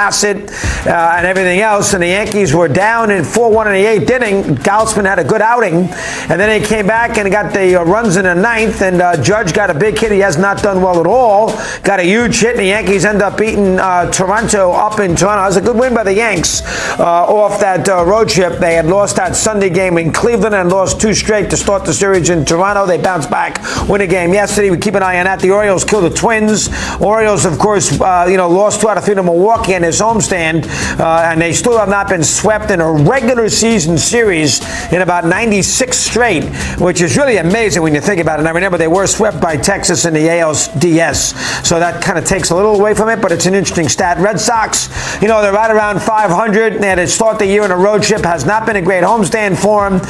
Bassett and everything else, and the Yankees were down in 4-1 in the eighth inning. Gausman had a good outing, and then he came back and got the runs in the ninth, and Judge got a big hit. He has not done well at all. Got a huge hit, and the Yankees end up beating Toronto up in Toronto. It was a good win by the Yanks off that road trip. They had lost that Sunday game in Cleveland and lost 2 straight to start the series in Toronto. They bounced back, win a game yesterday. We keep an eye on that. The Orioles killed the Twins. Orioles, of course, lost 2 out of 3 to Milwaukee in his homestand, and they still have not been swept in a regular season series in about 96 straight, which is really amazing when you think about it. Now, remember, they were swept by Texas in the ALDS, so that kind of takes a little away from it, but it's an interesting stat. Red Sox, they're right around 500. They had to start the year in a road trip. Has not been a great homestand for them.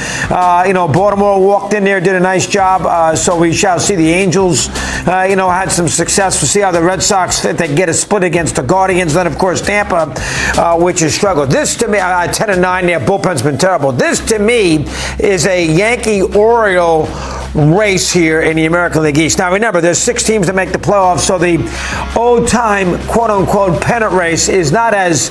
Baltimore walked in there, did a nice job, so we shall see. The Angels, had some success. We'll see how the Red Sox fit. They get a split against the Guardians. Then, of course, Tampa, which has struggled. This, to me, 10-9, their bullpen's been terrible. This, to me, is a Yankee-Oriole race here in the American League East. Now, remember, there's 6 teams that make the playoffs, so the old-time, quote-unquote, pennant race is not as,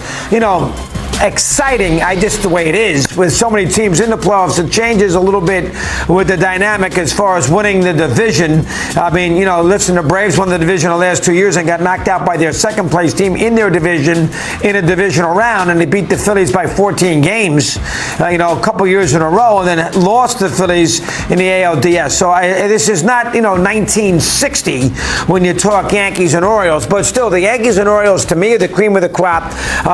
exciting, just the way it is. With so many teams in the playoffs, it changes a little bit with the dynamic as far as winning the division. I mean, listen, the Braves won the division the last 2 years and got knocked out by their second-place team in their division in a divisional round, and they beat the Phillies by 14 games, a couple years in a row, and then lost the Phillies in the ALDS. So this is not, 1960 when you talk Yankees and Orioles, but still, the Yankees and Orioles, to me, are the cream of the crop.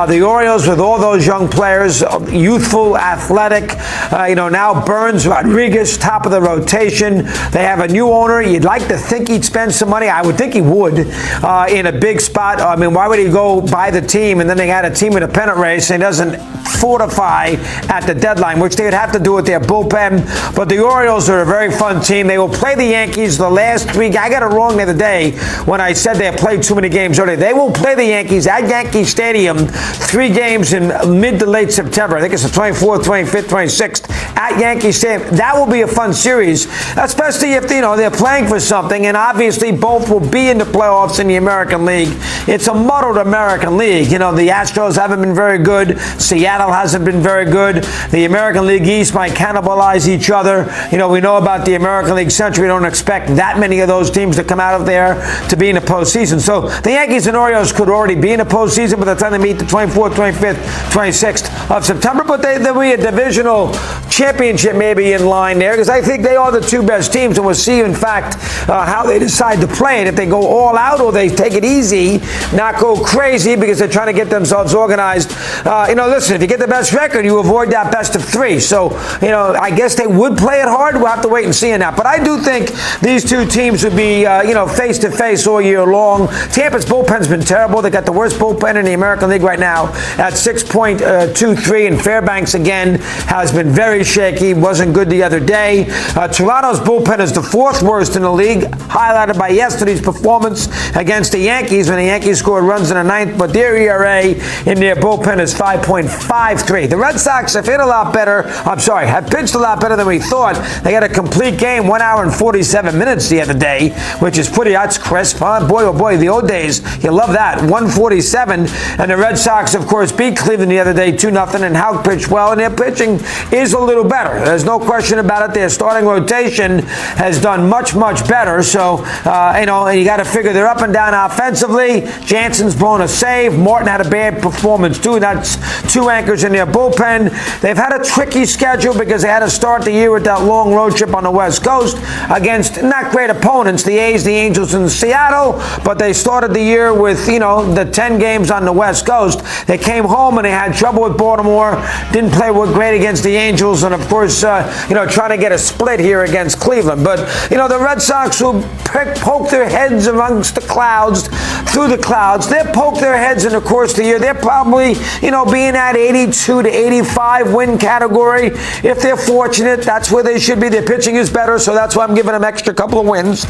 The Orioles, with all those young players, youthful, athletic, now Burns, Rodriguez, top of the rotation. They have a new owner. You'd like to think he'd spend some money. I would think he would in a big spot. I mean, why would he go buy the team and then they had a team in a pennant race and doesn't fortify at the deadline, which they would have to do with their bullpen. But the Orioles are a very fun team. They will play the Yankees the last 3. I got it wrong the other day when I said they played too many games early. They will play the Yankees at Yankee Stadium 3 games in mid to late September. I think it's the 24th, 25th, 26th at Yankee Stadium. That will be a fun series, especially if they're playing for something, and obviously both will be in the playoffs in the American League. It's a muddled American League. The Astros haven't been very good. Seattle hasn't been very good. The American League East might cannibalize each other. We know about the American League Central. We don't expect that many of those teams to come out of there to be in the postseason. So the Yankees and Orioles could already be in the postseason by the time they meet the 24th, 25th, 26th of September, but there'll be a divisional championship maybe in line there, because I think they are the 2 best teams, and we'll see, in fact, how they decide to play it. If they go all out or they take it easy, not go crazy because they're trying to get themselves organized. Listen, if you get the best record, you avoid that best of 3. So, I guess they would play it hard. We'll have to wait and see on that. But I do think these 2 teams would be, face-to-face all year long. Tampa's bullpen's been terrible. They got the worst bullpen in the American League right now at 6.23, and Fairbanks, again, has been very shaky. Wasn't good the other day. Toronto's bullpen is the 4th worst in the league, highlighted by yesterday's performance against the Yankees when the Yankees scored runs in the 9th, but their ERA in their bullpen is 5.53. The Red Sox have hit a lot better. Have pitched a lot better than we thought. They got a complete game, 1 hour and 47 minutes the other day, which is that's crisp, huh? Boy, oh boy, the old days. You love that. 147, and the Red Sox, of course, beat Cleveland the other day 2-0, and Houck pitched well, and their pitching is a little better. There's no question about it. Their starting rotation has done much, much better. So, and you got to figure they're up and down offensively. Jansen's blown a save. Martin had a bad performance, too. That's 2 anchors in their bullpen. They've had a tricky schedule because they had to start the year with that long road trip on the West Coast against not great opponents, the A's, the Angels, and Seattle, but they started the year with, the 10 games on the West Coast. They came home and they had trouble with Baltimore, didn't play great against the Angels, and of course, trying to get a split here against Cleveland. But, the Red Sox will poke their heads amongst the clouds, through the clouds. They'll poke their heads in the course of the year. They're probably, being at 82 to 85 win category. If they're fortunate, that's where they should be. Their pitching is better, so that's why I'm giving them extra couple of wins.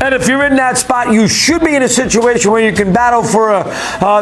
And if you're in that spot, you should be in a situation where you can battle for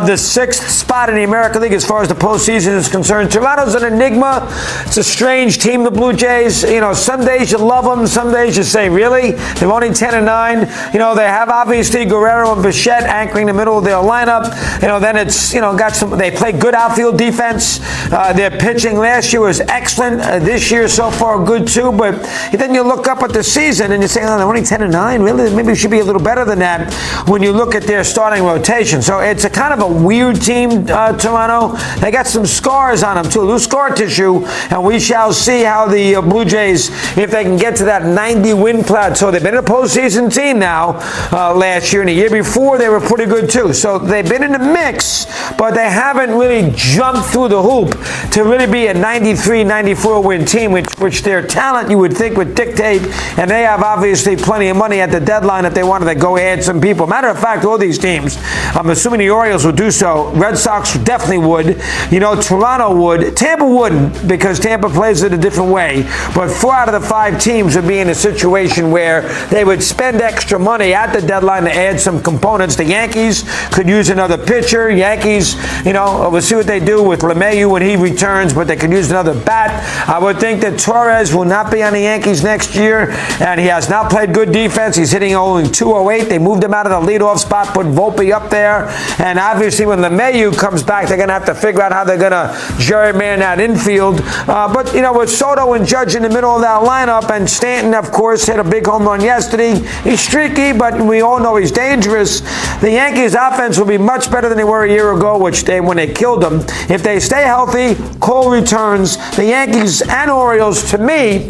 the sixth spot in the American League as far as the postseason is concerned. Toronto's an enigma. It's a strange team, the Blue Jays. You know, some days you love them, some days you say, really? They're only 10-9. You know, they have obviously Guerrero and Bichette anchoring the middle of their lineup. You know, then it's, you know, they play good outfield defense. Their pitching last year was excellent. This year so far good too. But then you look up at the season and you say, oh, they're only 10-9. Really? Maybe it should be a little better than that when you look at their starting rotation. So it's a kind of a weird team, Toronto. They got some scars on them too, loose scar tissue, and we shall see how the Blue Jays, if they can get to that 90-win plateau. They've been a postseason team now last year, and the year before they were pretty good too. So they've been in the mix, but they haven't really jumped through the hoop to really be a 93, 94-win team, which their talent you would think would dictate, and they have obviously plenty of money at the deadline if they wanted to go add some people. Matter of fact, all these teams, I'm assuming the Orioles would do so. Red Sox definitely would. You know, Toronto would. Tampa wouldn't because Tampa plays it a different way. But 4 out of the 5 teams would be in a situation where they would spend extra money at the deadline to add some components. The Yankees could use another pitcher. Yankees, you know, we'll see what they do with LeMahieu when he returns, but they could use another bat. I would think that Torres will not be on the Yankees next year, and he has not played good defense. He's hitting only .208. They moved him out of the leadoff spot, put Volpe up there, and obviously when LeMahieu comes back, they're going to have to figure out how they're going to gerryman that infield. But, you know, with Soto and Judge in the middle of that lineup, and Stanton, of course, hit a big home run yesterday. He's streaky, but we all know he's dangerous. The Yankees' offense will be much better than they were a year ago, when they killed them. If they stay healthy, Cole returns. The Yankees and Orioles, to me,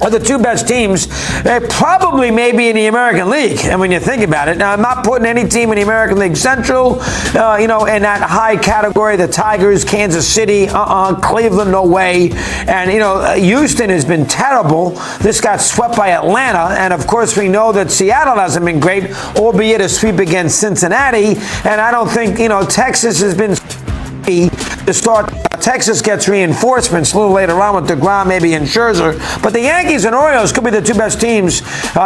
are the 2 best teams, probably maybe in the American League. And when you think about it, now I'm not putting any team in the American League Central, you know, in that high category. The Tigers, Kansas City, Cleveland, no way. And, you know, Houston has been terrible. This got swept by Atlanta. And, of course, we know that Seattle hasn't been great, albeit a sweep against Cincinnati. And I don't think, you know, Texas has been to start. Texas gets reinforcements a little later on with DeGrom, maybe in Scherzer. But the Yankees and Orioles could be the 2 best teams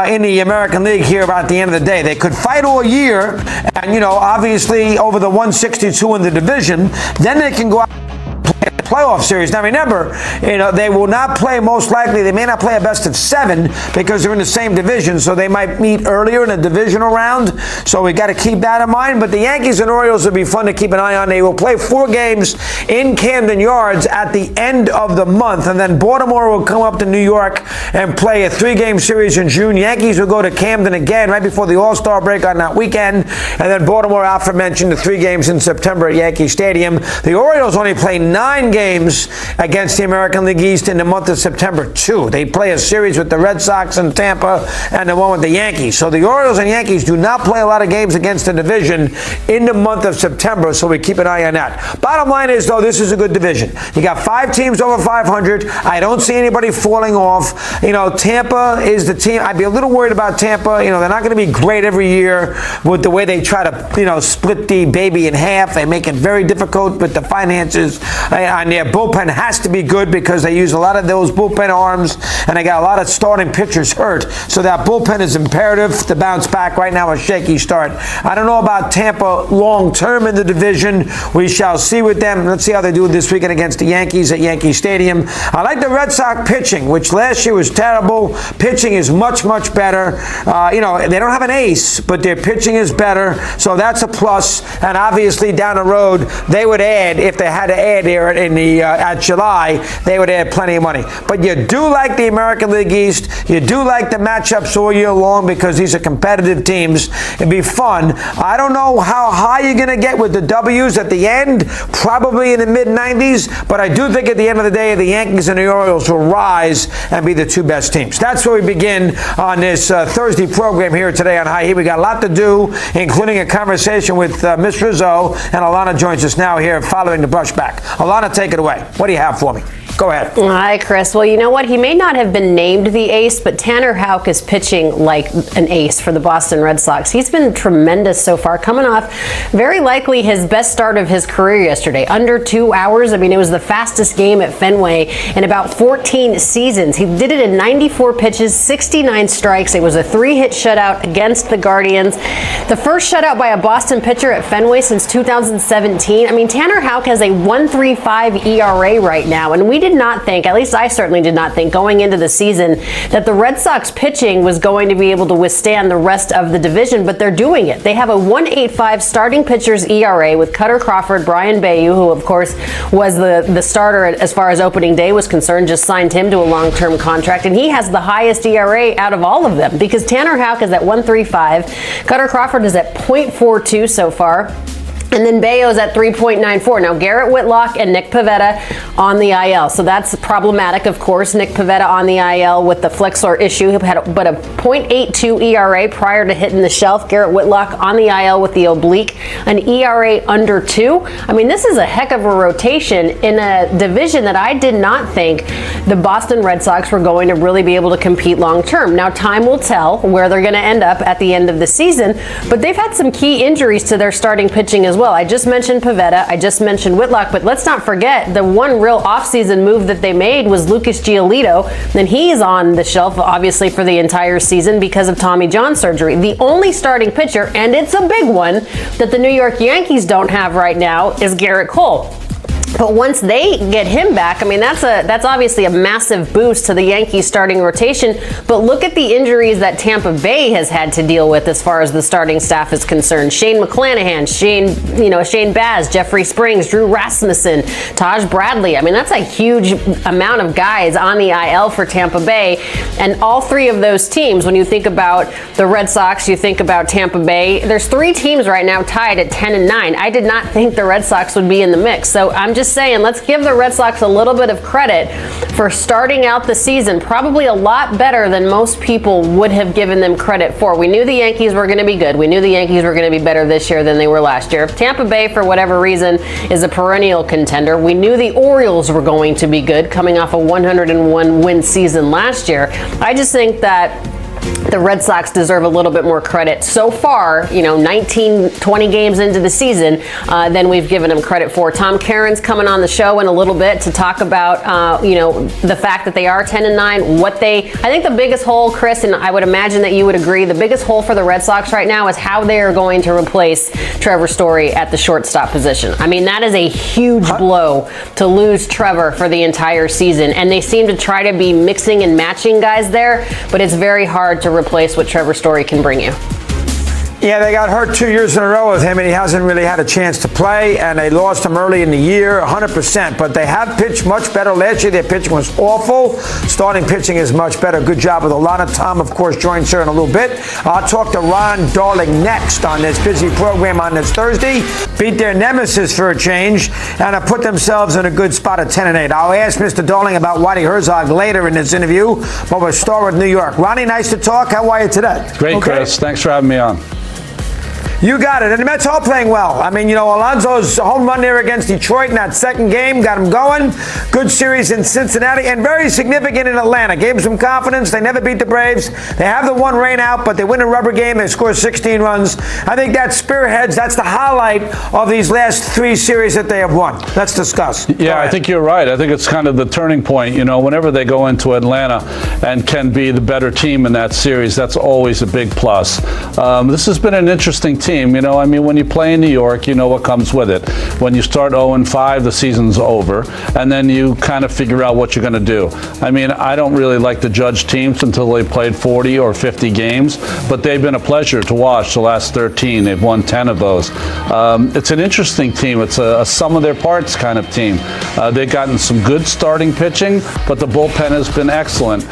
in the American League here about the end of the day. They could fight all year and, you know, obviously over the 162 in the division. Then they can go out playoff series. Now remember, you know, they will not play, most likely, they may not play a best of 7 because they're in the same division, so they might meet earlier in a divisional round. So we got to keep that in mind. But the Yankees and Orioles will be fun to keep an eye on. They will play 4 games in Camden Yards at the end of the month, and then Baltimore will come up to New York and play a 3-game series in June. Yankees will go to Camden again right before the All-Star break on that weekend, and then Baltimore, aforementioned, the 3 games in September at Yankee Stadium. The Orioles only play 9 games against the American League East in the month of September, too. They play a series with the Red Sox in Tampa and the one with the Yankees. So the Orioles and Yankees do not play a lot of games against the division in the month of September, so we keep an eye on that. Bottom line is, though, this is a good division. You got 5 teams over 500. I don't see anybody falling off. You know, Tampa is the team. I'd be a little worried about Tampa. You know, they're not going to be great every year with the way they try to, you know, split the baby in half. They make it very difficult with the finances on their bullpen has to be good because they use a lot of those bullpen arms, and they got a lot of starting pitchers hurt. So that bullpen is imperative to bounce back. Right now, a shaky start. I don't know about Tampa long-term in the division. We shall see with them. Let's see how they do this weekend against the Yankees at Yankee Stadium. I like the Red Sox pitching, which last year was terrible. Pitching is much, much better. You know, they don't have an ace, but their pitching is better, so that's a plus. And obviously, down the road, they would add, if they had to add there in the at July, they would add plenty of money. But you do like the American League East. You do like the matchups all year long because these are competitive teams. It'd be fun. I don't know how high you're going to get with the W's at the end, probably in the mid-90s, but I do think at the end of the day, the Yankees and the Orioles will rise and be the 2 best teams. That's where we begin on this Thursday program here today on High Heat. We got a lot to do, including a conversation with Miss Rizzo, and Alana joins us now here following the brushback. Alana, take it away. What do you have for me? Go ahead. Hi, Chris. Well, you know what? He may not have been named the ace, but Tanner Houck is pitching like an ace for the Boston Red Sox. He's been tremendous so far, coming off very likely his best start of his career yesterday. Under 2 hours. I mean, it was the fastest game at Fenway in about 14 seasons. He did it in 94 pitches, 69 strikes. It was a 3-hit shutout against the Guardians. The first shutout by a Boston pitcher at Fenway since 2017. I mean, Tanner Houck has a 1.35 ERA right now, and we did not think, at least I certainly did not think going into the season, that the Red Sox pitching was going to be able to withstand the rest of the division, but they're doing it. They have a 1.85 starting pitcher's ERA with Cutter Crawford, Brian Bayou, who of course was the starter as far as opening day was concerned, just signed him to a long-term contract, and he has the highest ERA out of all of them because Tanner Houck is at 1.35, Cutter Crawford is at .42 so far. And then Bayo's at 3.94. Now, Garrett Whitlock and Nick Pivetta on the IL. So that's problematic, of course. Nick Pivetta on the IL with the flexor issue. He had but a .82 ERA prior to hitting the shelf. Garrett Whitlock on the IL with the oblique. An ERA under 2. I mean, this is a heck of a rotation in a division that I did not think the Boston Red Sox were going to really be able to compete long term. Now, time will tell where they're going to end up at the end of the season. But they've had some key injuries to their starting pitching as well. I just mentioned Pivetta, I just mentioned Whitlock, but let's not forget the one real offseason move that they made was Lucas Giolito, and he's on the shelf obviously for the entire season because of Tommy John surgery. The only starting pitcher, and it's a big one, that the New York Yankees don't have right now is Garrett Cole. But once they get him back, I mean, that's obviously a massive boost to the Yankees starting rotation. But look at the injuries that Tampa Bay has had to deal with as far as the starting staff is concerned. Shane McClanahan, Shane Baz, Jeffrey Springs, Drew Rasmussen, Taj Bradley. I mean, that's a huge amount of guys on the IL for Tampa Bay. And all three of those teams, when you think about the Red Sox, you think about Tampa Bay, there's 3 teams right now tied at 10-9. I did not think the Red Sox would be in the mix. So I'm just saying, let's give the Red Sox a little bit of credit for starting out the season probably a lot better than most people would have given them credit for. We knew the Yankees were going to be good. We knew the Yankees were going to be better this year than they were last year. Tampa Bay, for whatever reason, is a perennial contender. We knew the Orioles were going to be good, coming off a 101 win season last year. I just think that the Red Sox deserve a little bit more credit so far, 19, 20 games into the season, than we've given them credit for. Tom Caron's coming on the show in a little bit to talk about, the fact that they are 10-9, I think the biggest hole, Chris, and I would imagine that you would agree, the biggest hole for the Red Sox right now is how they are going to replace Trevor Story at the shortstop position. I mean, that is a huge blow to lose Trevor for the entire season, and they seem to try to be mixing and matching guys there, but it's very hard to replace what Trevor Story can bring you. Yeah, they got hurt 2 years in a row with him, and he hasn't really had a chance to play, and they lost him early in the year, 100%. But they have pitched much better. Last year, their pitching was awful. Starting pitching is much better. Good job with Alana. Tom, of course, joins her in a little bit. I'll talk to Ron Darling next on this busy program on this Thursday. Beat their nemesis for a change, and have put themselves in a good spot at 10-8. I'll ask Mr. Darling about Whitey Herzog later in this interview, but we'll start with New York. Ronnie, nice to talk. How are you today? Great, okay. Chris. Thanks for having me on. You got it. And the Mets are playing well. I mean, Alonso's home run there against Detroit in that second game got him going. Good series in Cincinnati and very significant in Atlanta. Gave them some confidence. They never beat the Braves. They have the one rain out, but they win a rubber game. They score 16 runs. I think that spearheads. That's the highlight of these last 3 series that they have won. Let's discuss. Yeah, I think you're right. I think it's kind of the turning point. Whenever they go into Atlanta and can be the better team in that series, that's always a big plus. This has been an interesting team. When you play in New York, you know what comes with it. When you start 0-5, the season's over, and then you kind of figure out what you're going to do. I don't really like to judge teams until they played 40 or 50 games, but they've been a pleasure to watch the last 13. They've won 10 of those. It's an interesting team. It's a sum of their parts kind of team. They've gotten some good starting pitching, but the bullpen has been excellent.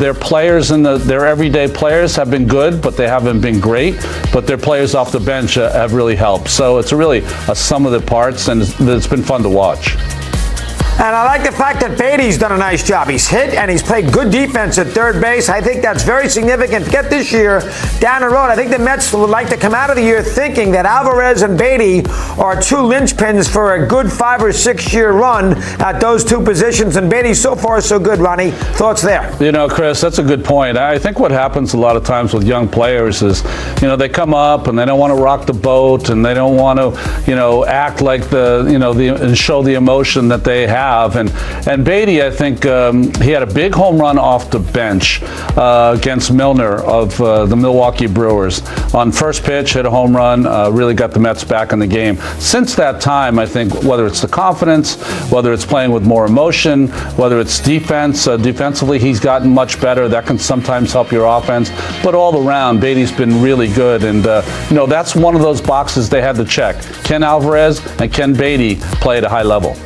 Their players and their everyday players have been good, but they haven't been great. But their players off the bench have really helped. So it's really a sum of the parts, and it's been fun to watch. And I like the fact that Beatty's done a nice job. He's hit and he's played good defense at third base. I think that's very significant to get this year down the road. I think the Mets would like to come out of the year thinking that Alvarez and Beatty are two linchpins for a good 5 or 6 year run at those two positions. And Beatty, so far, so good. Ronnie, thoughts there? You know, Chris, that's a good point. I think what happens a lot of times with young players is, they come up and they don't want to rock the boat and they don't want to, act like and show the emotion that they have. And Beatty, I think he had a big home run off the bench against Milner of the Milwaukee Brewers. On first pitch, hit a home run, really got the Mets back in the game. Since that time, I think whether it's the confidence, whether it's playing with more emotion, whether it's defense, defensively he's gotten much better. That can sometimes help your offense. But all around, Beatty's been really good. And, that's one of those boxes they had to check. Can Alvarez and can Beatty play at a high level?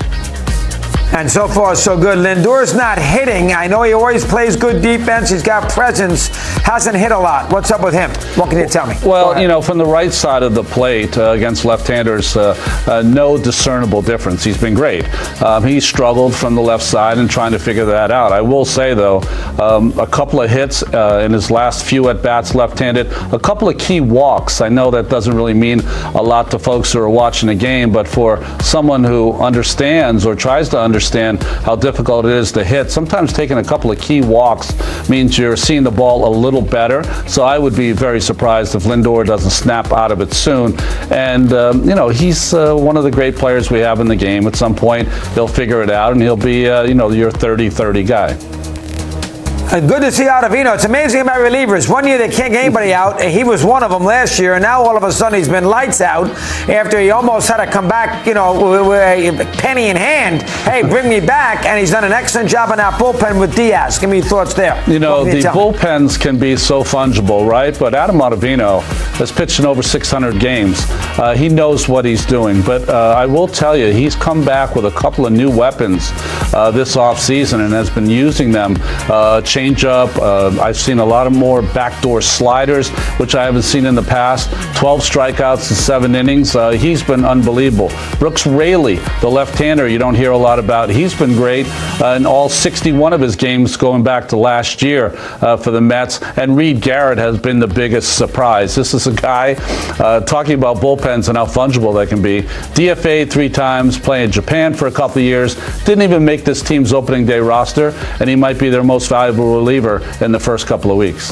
And so far, so good. Lindor's not hitting. I know he always plays good defense. He's got presence. Hasn't hit a lot. What's up with him? What can you tell me? Well, from the right side of the plate against left-handers, no discernible difference. He's been great. He struggled from the left side and trying to figure that out. I will say, though, a couple of hits in his last few at-bats left-handed, a couple of key walks. I know that doesn't really mean a lot to folks who are watching the game, but for someone who understands or tries to understand how difficult it is to hit, sometimes taking a couple of key walks means you're seeing the ball a little better. So I would be very surprised if Lindor doesn't snap out of it soon. And, he's one of the great players we have in the game. At some point, he'll figure it out and he'll be, your 30-30 guy. Good to see Ottavino. It's amazing about relievers. One year they can't get anybody out. He was one of them last year, and now all of a sudden he's been lights out after he almost had to come back, with a penny in hand. Hey, bring me back. And he's done an excellent job in that bullpen with Diaz. Give me your thoughts there. The bullpens can be so fungible, right? But Adam Ottavino has pitched in over 600 games. He knows what he's doing. But I will tell you, he's come back with a couple of new weapons this offseason and has been using them. Change-up. I've seen a lot of more backdoor sliders, which I haven't seen in the past. 12 strikeouts in 7 innings. He's been unbelievable. Brooks Raley, the left-hander you don't hear a lot about, he's been great in all 61 of his games going back to last year for the Mets. And Reed Garrett has been the biggest surprise. This is a guy talking about bullpens and how fungible they can be. DFA 3 times, playing in Japan for a couple of years. Didn't even make this team's opening day roster, and he might be their most valuable reliever in the first couple of weeks.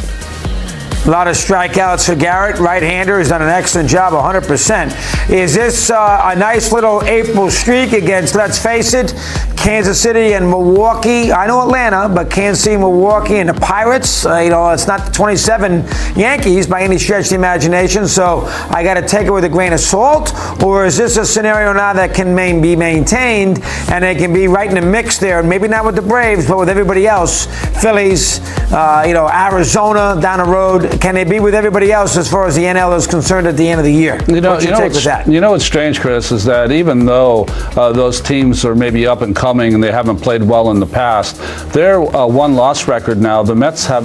A lot of strikeouts for Garrett. Right-hander has done an excellent job, 100%. Is this a nice little April streak against, let's face it, Kansas City and Milwaukee? I know Atlanta, but Kansas City, Milwaukee, and the Pirates. It's not the 27 Yankees by any stretch of the imagination, so I got to take it with a grain of salt. Or is this a scenario now that can be maintained and they can be right in the mix there? Maybe not with the Braves, but with everybody else. Phillies, Arizona down the road. Can they be with everybody else as far as the NL is concerned at the end of the year? What's strange, Chris, is that even though those teams are maybe up and coming and they haven't played well in the past, their one-loss record now, the Mets have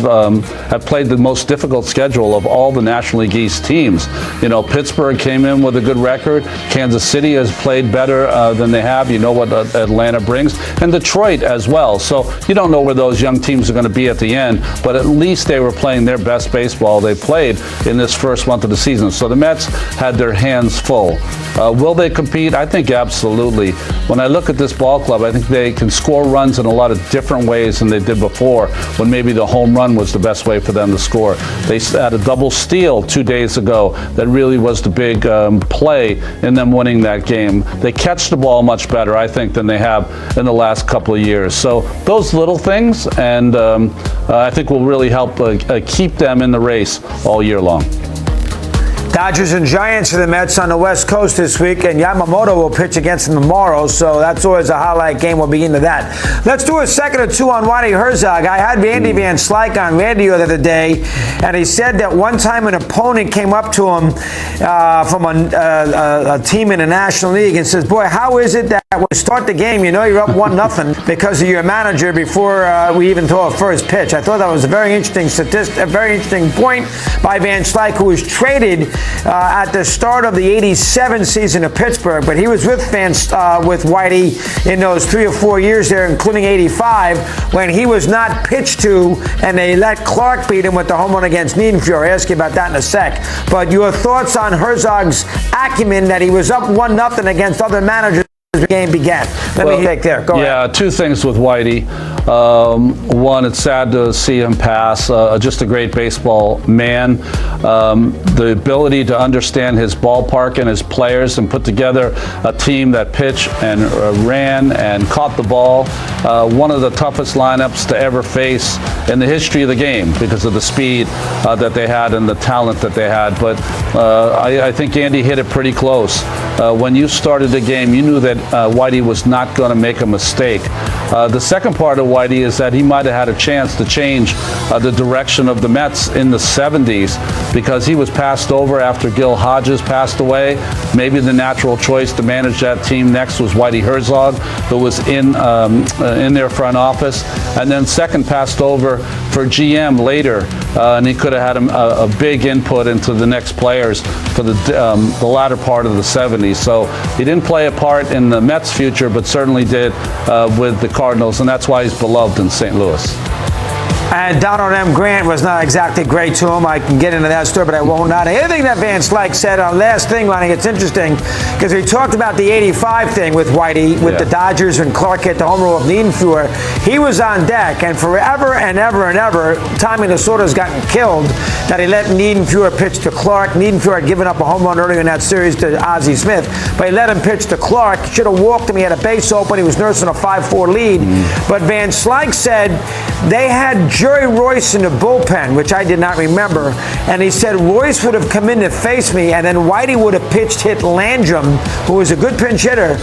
played the most difficult schedule of all the National League East teams. Pittsburgh came in with a good record. Kansas City has played better than they have. You know what Atlanta brings. And Detroit as well. So you don't know where those young teams are going to be at the end, but at least they were playing their best baseball they played in this first month of the season. So the Mets had their hands full. Will they compete? I think absolutely. When I look at this ball club, I think they can score runs in a lot of different ways than they did before, when maybe the home run was the best way for them to score. They had a double steal 2 days ago that really was the big play in them winning that game. They catch the ball much better, I think, than they have in the last couple of years. So those little things, and I think will really help keep them in the race all year long. Dodgers and Giants for the Mets on the West Coast this week, and Yamamoto will pitch against them tomorrow, so that's always a highlight game. We'll be into that. Let's do a second or two on Ronnie Herzog. I had Randy Van Slyke on radio the other day, and he said that one time an opponent came up to him from a team in the National League and says, boy, how is it that when you start the game, you're up 1-0 because of your manager before we even throw a first pitch? I thought that was a very interesting statistic, a very interesting point by Van Slyke, who was traded at the start of the '87 season of Pittsburgh, but he was with Whitey in those 3 or 4 years there, including '85, when he was not pitched to, and they let Clark beat him with the home run against Niedenfuhr. I'll ask you about that in a sec. But your thoughts on Herzog's acumen that he was up 1-0 against other managers as the game began? Let me take there. Go ahead. Yeah, two things with Whitey. One, it's sad to see him pass. Just a great baseball man. The ability to understand his ballpark and his players and put together a team that pitched and ran and caught the ball. One of the toughest lineups to ever face in the history of the game because of the speed that they had and the talent that they had. But I think Andy hit it pretty close. When you started the game, you knew that Whitey was not going to make a mistake. The second part of Whitey is that he might have had a chance to change the direction of the Mets in the 70s because he was passed over after Gil Hodges passed away. Maybe the natural choice to manage that team next was Whitey Herzog, who was in their front office, and then second passed over for GM later, and he could have had a big input into the next players for the latter part of the 70s. So he didn't play a part in the Mets' future, but certainly did with the Cardinals, and that's why he's beloved in St. Louis. And Donald M. Grant was not exactly great to him. I can get into that story, but I won't. Not anything that Van Slyke said. Last thing, Lonnie, it's interesting because we talked about the '85 thing with Whitey, with the Dodgers when Clark hit the home run of Niedenfuhr. He was on deck, and forever and ever and ever, Tommy Lasorda's gotten killed that he let Niedenfuhr pitch to Clark. Niedenfuhr had given up a home run earlier in that series to Ozzie Smith, but he let him pitch to Clark. Should have walked him. He had a base open. He was nursing a 5-4 lead. But Van Slyke said they had Jerry Royce in the bullpen, which I did not remember, and he said Royce would have come in to face me, and then Whitey would have hit Landrum, who was a good pinch hitter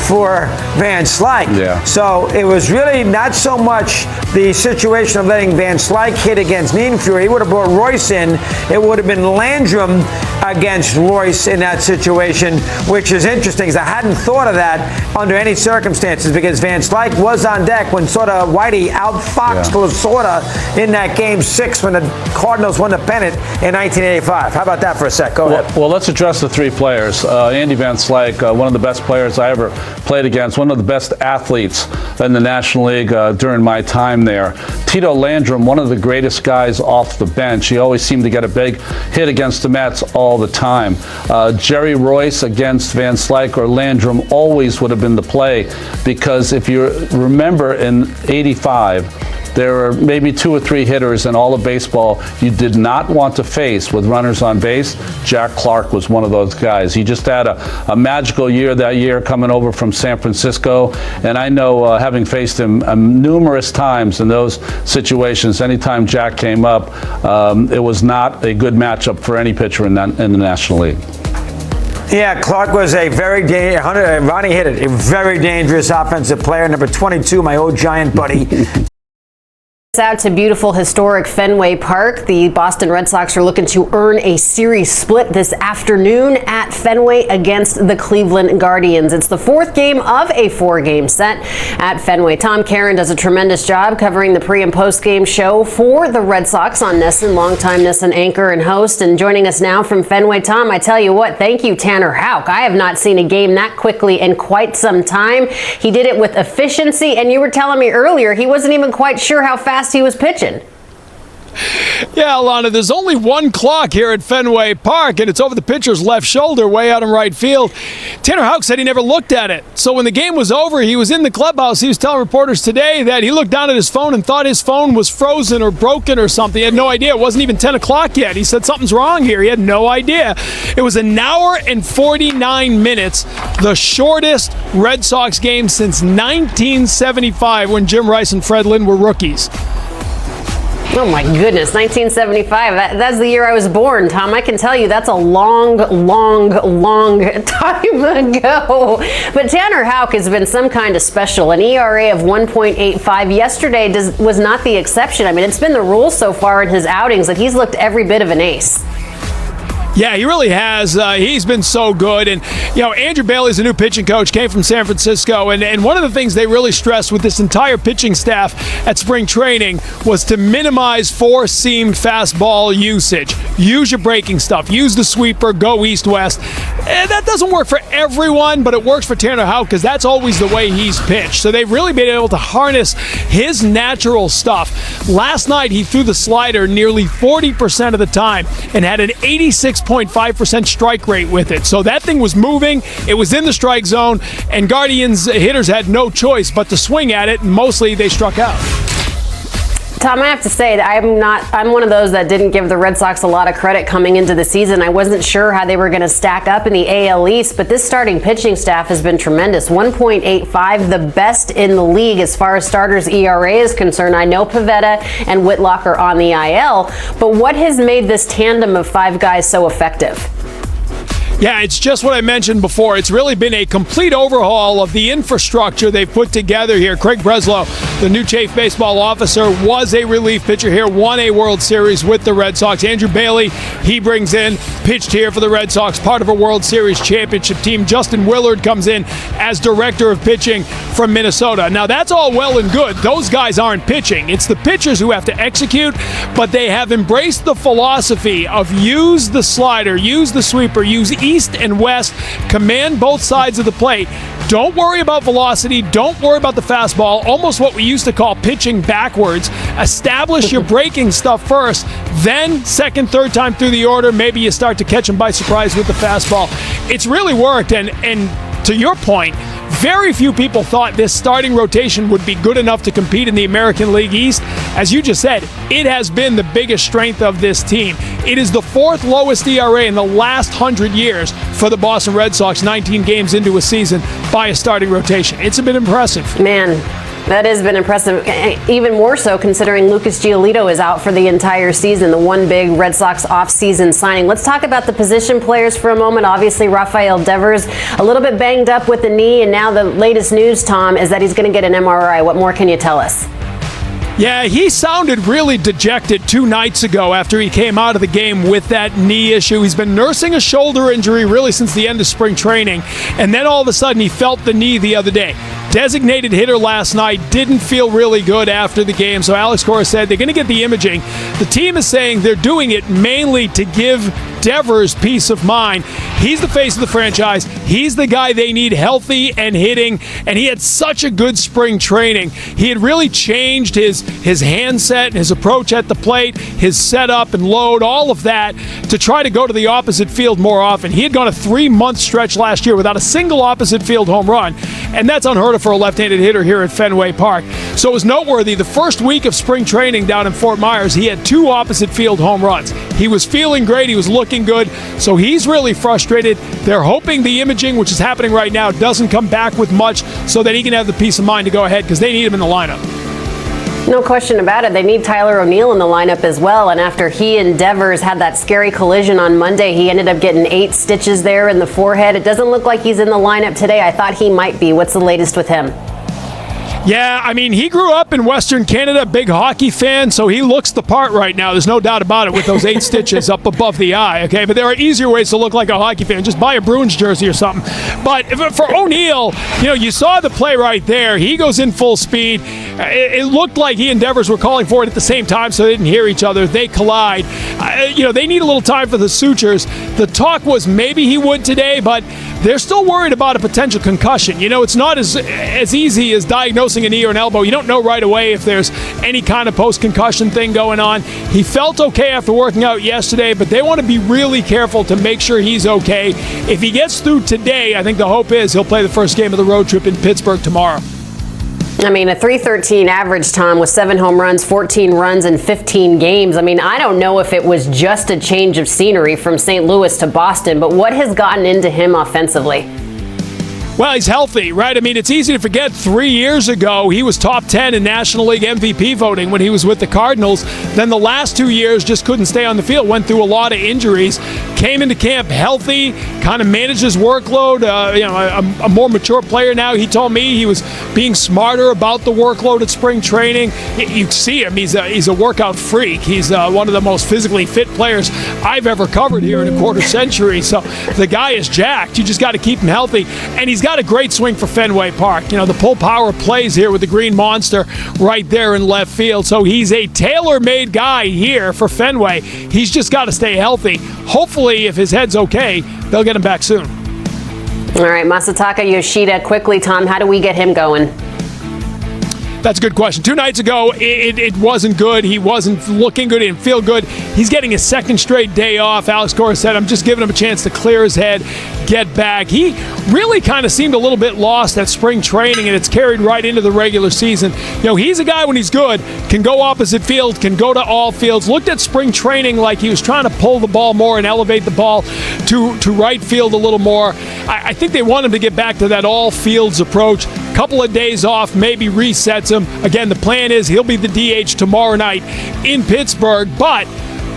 for Van Slyke. Yeah. So it was really not so much the situation of letting Van Slyke hit against Niedenfuhr. He would have brought Royce in. It would have been Landrum against Royce in that situation, which is interesting because I hadn't thought of that under any circumstances because Van Slyke was on deck when sort of Whitey outfoxed Lasorda in that Game 6 when the Cardinals won the pennant in 1985. How about that for a sec? Go ahead. Well, let's address the three players. Andy Van Slyke, one of the best players I ever played against, one of the best athletes in the National League during my time there. Tito Landrum, one of the greatest guys off the bench. He always seemed to get a big hit against the Mets all the time. Jerry Royce against Van Slyke or Landrum always would have been the play because if you remember in '85, there were maybe 2 or 3 hitters in all of baseball you did not want to face with runners on base. Jack Clark was one of those guys. He just had a magical year that year coming over from San Francisco. And I know having faced him numerous times in those situations, anytime Jack came up, it was not a good matchup for any pitcher in the National League. Yeah, Clark was a very Ronnie hit it, a very dangerous offensive player. Number 22, my old Giant buddy. Out to beautiful historic Fenway Park. The Boston Red Sox are looking to earn a series split this afternoon at Fenway against the Cleveland Guardians. It's the 4th game of a 4-game set at Fenway. Tom Caron does a tremendous job covering the pre- and post-game show for the Red Sox on NESN, longtime NESN anchor and host. And joining us now from Fenway, Tom, I tell you what, thank you, Tanner Houck. I have not seen a game that quickly in quite some time. He did it with efficiency, and you were telling me earlier he wasn't even quite sure how fast he was pitching. Yeah, Alana, there's only one clock here at Fenway Park, and it's over the pitcher's left shoulder, way out in right field. Tanner Houck said he never looked at it. So when the game was over, he was in the clubhouse. He was telling reporters today that he looked down at his phone and thought his phone was frozen or broken or something. He had no idea. It wasn't even 10 o'clock yet. He said something's wrong here. He had no idea. It was an hour and 49 minutes, the shortest Red Sox game since 1975 when Jim Rice and Fred Lynn were rookies. Oh my goodness, 1975. That's the year I was born, Tom. I can tell you that's a long time ago. But Tanner Houck has been some kind of special. An ERA of 1.85 yesterday was not the exception. I mean, it's been the rule so far in his outings that he's looked every bit of an ace. Yeah, he really has. He's been so good. And, Andrew Bailey's a new pitching coach, came from San Francisco. And one of the things they really stressed with this entire pitching staff at spring training was to minimize four-seamed fastball usage. Use your breaking stuff. Use the sweeper. Go east-west. And that doesn't work for everyone, but it works for Tanner Houck because that's always the way he's pitched. So they've really been able to harness his natural stuff. Last night, he threw the slider nearly 40% of the time and had an 86.5% strike rate with it. So that thing was moving. It was in the strike zone, and Guardians hitters had no choice but to swing at it, and mostly they struck out. Tom, I have to say that I'm one of those that didn't give the Red Sox a lot of credit coming into the season. I wasn't sure how they were going to stack up in the AL East, but this starting pitching staff has been tremendous. 1.85, the best in the league as far as starters ERA is concerned. I know Pivetta and Whitlock are on the IL, but what has made this tandem of five guys so effective? Yeah, it's just what I mentioned before. It's really been a complete overhaul of the infrastructure they've put together here. Craig Breslow, the new chief baseball officer, was a relief pitcher here, won a World Series with the Red Sox. Andrew Bailey, he brings in, pitched here for the Red Sox, part of a World Series championship team. Justin Willard comes in as director of pitching from Minnesota. Now, that's all well and good. Those guys aren't pitching. It's the pitchers who have to execute, but they have embraced the philosophy of use the slider, use the sweeper, use east and west, command both sides of the plate. Don't worry about velocity. Don't worry about the fastball. Almost what we used to call pitching backwards. Establish your breaking stuff first. Then, second, third time through the order, maybe you start to catch them by surprise with the fastball. It's really worked. And to your point, very few people thought this starting rotation would be good enough to compete in the American League East. As you just said, it has been the biggest strength of this team. It is the fourth lowest ERA in the last 100 years for the Boston Red Sox, 19 games into a season by a starting rotation. It's been impressive. Man, that has been impressive, even more so considering Lucas Giolito is out for the entire season, the one big Red Sox offseason signing. Let's talk about the position players for a moment. Obviously, Rafael Devers, a little bit banged up with the knee, and now the latest news, Tom, is that he's going to get an MRI. What more can you tell us? Yeah, he sounded really dejected 2 nights ago after he came out of the game with that knee issue. He's been nursing a shoulder injury really since the end of spring training, and then all of a sudden he felt the knee the other day. Designated hitter last night, didn't feel really good after the game, so Alex Cora said they're going to get the imaging. The team is saying they're doing it mainly to give Devers peace of mind. He's the face of the franchise. He's the guy they need healthy and hitting, and he had such a good spring training. He had really changed his handset and his approach at the plate, his setup and load, all of that to try to go to the opposite field more often. He had gone a 3-month stretch last year without a single opposite field home run, and that's unheard of for a left-handed hitter here at Fenway Park. So it was noteworthy. The first week of spring training down in Fort Myers, he had 2 opposite field home runs. He was feeling great. He was looking good. So he's really frustrated. They're hoping the imaging, which is happening right now, doesn't come back with much so that he can have the peace of mind to go ahead because they need him in the lineup. No question about it. They need Tyler O'Neill in the lineup as well. And after he and Devers had that scary collision on Monday, he ended up getting 8 stitches there in the forehead. It doesn't look like he's in the lineup today. I thought he might be. What's the latest with him? Yeah, I mean, he grew up in Western Canada, big hockey fan, so he looks the part right now. There's no doubt about it with those 8 stitches up above the eye, okay? But there are easier ways to look like a hockey fan. Just buy a Bruins jersey or something. But for O'Neill, you saw the play right there. He goes in full speed. It looked like he and Devers were calling for it at the same time, so they didn't hear each other. They collide. They need a little time for the sutures. The talk was maybe he would today, but they're still worried about a potential concussion. It's not as easy as diagnosing a knee or an elbow. You don't know right away if there's any kind of post-concussion thing going on. He felt okay after working out yesterday, but they want to be really careful to make sure he's okay. If he gets through today, I think the hope is he'll play the first game of the road trip in Pittsburgh tomorrow. I mean, a .313 average, Tom, with 7 home runs, 14 runs in 15 games. I mean, I don't know if it was just a change of scenery from St. Louis to Boston, but what has gotten into him offensively? Well, he's healthy, right? I mean, it's easy to forget 3 years ago he was top 10 in National League MVP voting when he was with the Cardinals. Then the last 2 years just couldn't stay on the field, went through a lot of injuries, came into camp healthy, kind of managed his workload. A more mature player now. He told me he was being smarter about the workload at spring training. You see him. He's a workout freak. He's one of the most physically fit players I've ever covered here in a quarter century. So the guy is jacked. You just got to keep him healthy. And he's got a great swing for Fenway Park. You know, the pull power plays here with the Green Monster right there in left field. So he's a tailor-made guy here for Fenway. He's just got to stay healthy. Hopefully, if his head's okay, they'll get him back soon. All right, Masataka Yoshida, quickly, Tom, how do we get him going? That's a good question. 2 nights ago, it wasn't good. He wasn't looking good. He didn't feel good. He's getting a second straight day off. Alex Cora said, I'm just giving him a chance to clear his head, get back. He really kind of seemed a little bit lost at spring training, and it's carried right into the regular season. You know, he's a guy when he's good, can go opposite field, can go to all fields. Looked at spring training like he was trying to pull the ball more and elevate the ball to right field a little more. I think they want him to get back to that all fields approach. Couple of days off, maybe resets him. Again, the plan is he'll be the DH tomorrow night in Pittsburgh, but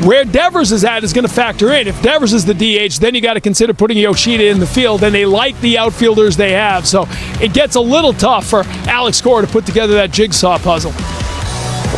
where Devers is at is going to factor in. If Devers is the DH, then you got to consider putting Yoshida in the field, and they like the outfielders they have. So it gets a little tough for Alex Cora to put together that jigsaw puzzle.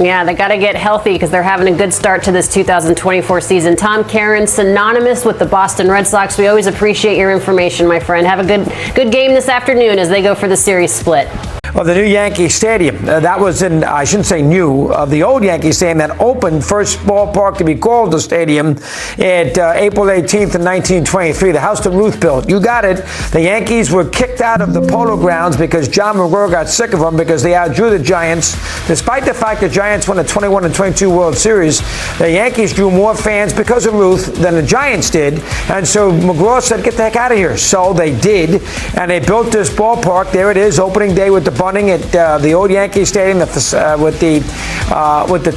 Yeah, they got to get healthy because they're having a good start to this 2024 season. Tom Caron, synonymous with the Boston Red Sox. We always appreciate your information, my friend. Have a good game this afternoon as they go for the series split. Well, the new Yankee Stadium, that was in, I shouldn't say new, the old Yankee Stadium that opened, first ballpark to be called the stadium, at April 18th in 1923, the house that Ruth built. You got it. The Yankees were kicked out of the Polo Grounds because John McGraw got sick of them because they outdrew the Giants. Despite the fact the Giants won the 21 and 22 World Series, the Yankees drew more fans because of Ruth than the Giants did. And so McGraw said, get the heck out of here. So they did, and they built this ballpark. There it is, opening day with the bunting at the old Yankee Stadium with the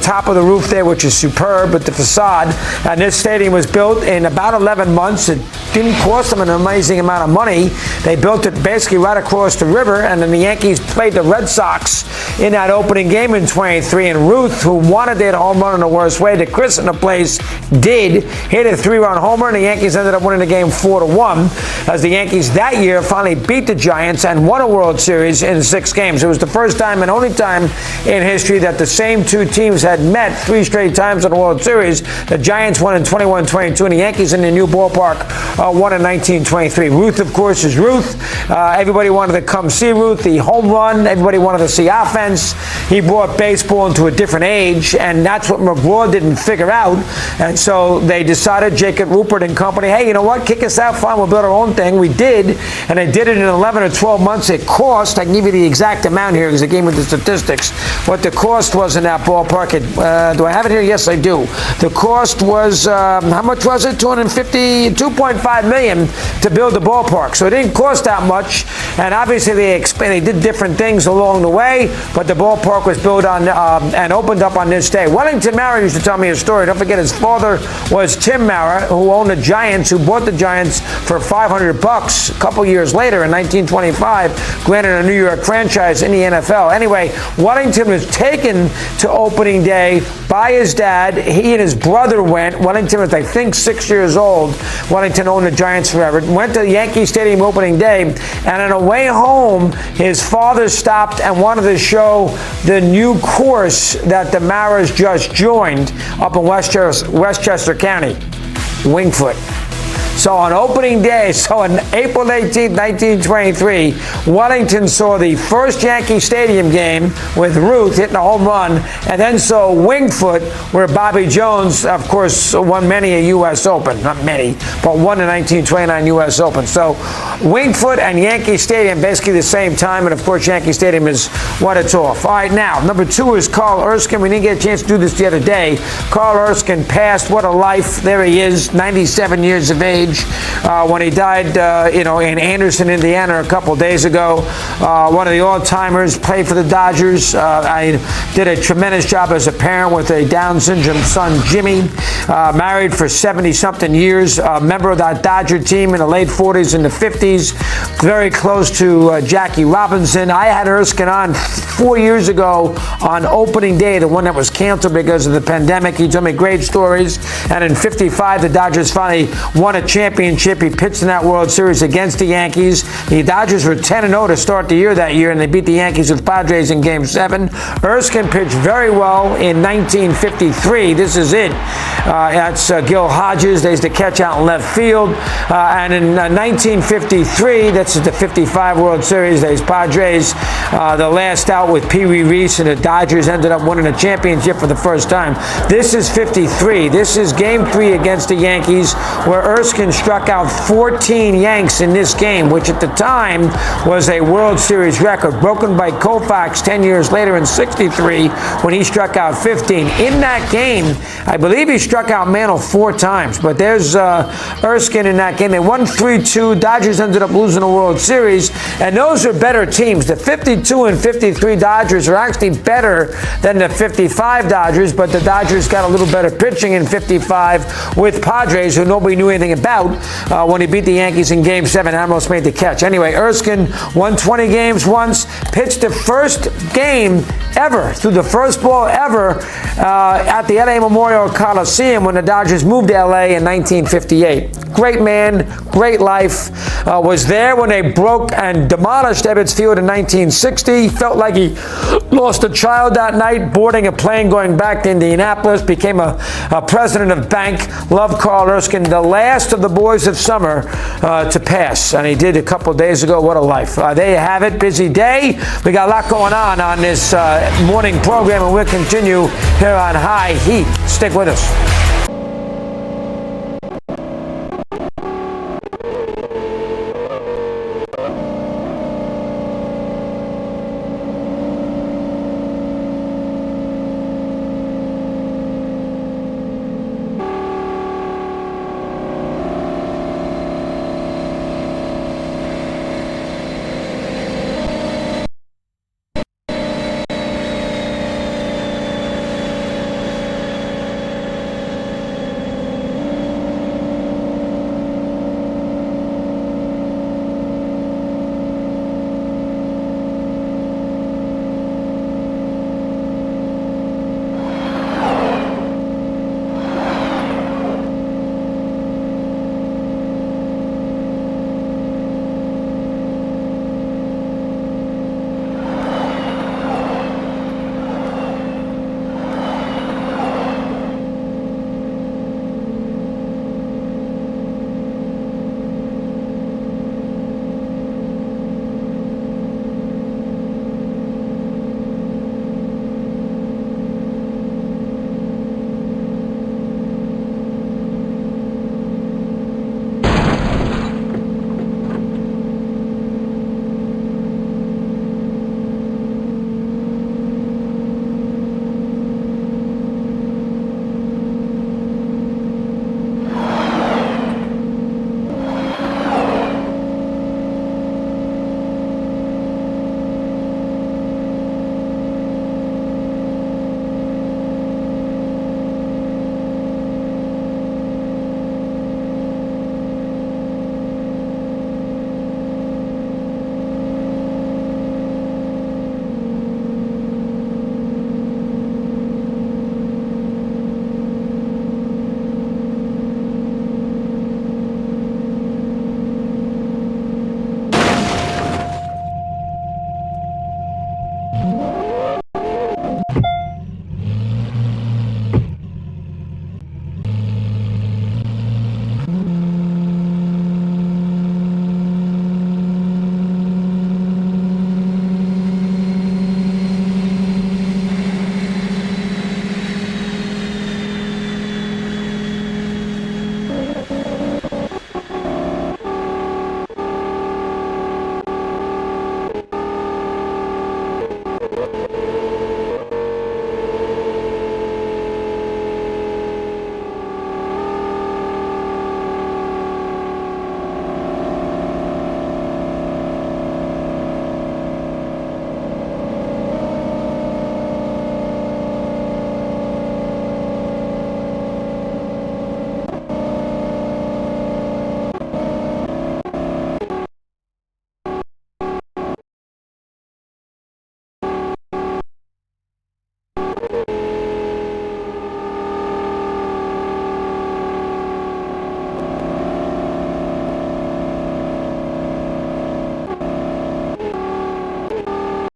top of the roof there, which is superb, with the facade. And this stadium was built in about 11 months. It didn't cost them an amazing amount of money. They built it basically right across the river, and then the Yankees played the Red Sox in that opening game in 23. And Ruth, who wanted that home run in the worst way to christen the place, did hit a 3-run homer, and the Yankees ended up winning the game 4-1 as the Yankees that year finally beat the Giants and won a World Series in 6 games. It was the first time and only time in history that the same 2 teams had met 3 straight times in the World Series. The Giants won in 21-22, and the Yankees in the new ballpark won in 1923. Ruth, of course, is Ruth. Everybody wanted to come see Ruth. The home run, everybody wanted to see offense. He brought baseball into a different age, and that's what McGraw didn't figure out. And so they decided, Jacob Rupert and company, hey, you know what, kick us out, fine, we'll build our own thing. We did, and they did it in 11 or 12 months. It cost, I can give you the exact amount here because it gave me the statistics, what the cost was in that ballpark. Do I have it here? Yes, I do. The cost was, how much was it? $2.5 million to build the ballpark. So it didn't cost that much, and obviously they did different things along the way, but the ballpark was built on and opened up on this day. Wellington Mara used to tell me a story. Don't forget, his father was Tim Mara, who owned the Giants, who bought the Giants for $500 a couple years later in 1925, granted a New York franchise in the NFL. Anyway, Wellington was taken to opening day by his dad. He and his brother went. Wellington was, I think, 6 years old. Wellington owned the Giants forever. Went to Yankee Stadium opening day, and on the way home, his father stopped and wanted to show the new course that the Maras just joined up in Westchester County, Wingfoot. So on opening day, so on April 18, 1923, Wellington saw the first Yankee Stadium game with Ruth hitting a home run, and then saw Wingfoot, where Bobby Jones, of course, won many a U.S. Open. Not many, but won the 1929 U.S. Open. So Wingfoot and Yankee Stadium basically the same time, and of course Yankee Stadium is what it's off. All right, now, number 2 is Carl Erskine. We didn't get a chance to do this the other day. Carl Erskine passed. What a life. There he is, 97 years of age. age when he died, in Anderson, Indiana, a couple days ago. One of the all-timers, played for the Dodgers. I did a tremendous job as a parent with a Down syndrome son, Jimmy. Married for 70-something years. Member of that Dodger team in the late 40s and the 50s. Very close to Jackie Robinson. I had Erskine on 4 years ago on opening day, the one that was canceled because of the pandemic. He told me great stories. And in 55, the Dodgers finally won a championship. He pitched in that World Series against the Yankees. The Dodgers were 10-0 to start the year that year, and they beat the Yankees with Padres in Game 7. Erskine pitched very well in 1953. This is it. That's Gil Hodges. There's the catch out in left field. And in 1953, that's the 55 World Series, there's Padres. The last out with Pee Wee Reese, and the Dodgers ended up winning a championship for the first time. This is 53. This is Game 3 against the Yankees, where Erskine struck out 14 Yanks in this game, which at the time was a World Series record, broken by Koufax 10 years later in 63 when he struck out 15. In that game, I believe he struck out Mantle 4 times, but there's Erskine in that game. They won 3-2. Dodgers ended up losing the World Series, and those are better teams. The 52 and 53 Dodgers are actually better than the 55 Dodgers, but the Dodgers got a little better pitching in 55 with Padres, who nobody knew anything about when he beat the Yankees in Game 7. Amos made the catch. Anyway, Erskine won 20 games once, pitched the first game ever, through the first ball ever at the LA Memorial Coliseum when the Dodgers moved to LA in 1958. Great man, great life. Was there when they broke and demolished Ebbets Field in 1960. Felt like he lost a child that night, boarding a plane going back to Indianapolis. Became a president of bank. Loved Carl Erskine, the last of the boys of summer to pass. And he did a couple of days ago. What a life. There you have it. Busy day. We got a lot going on this morning program, and we'll continue here on High Heat. Stick with us.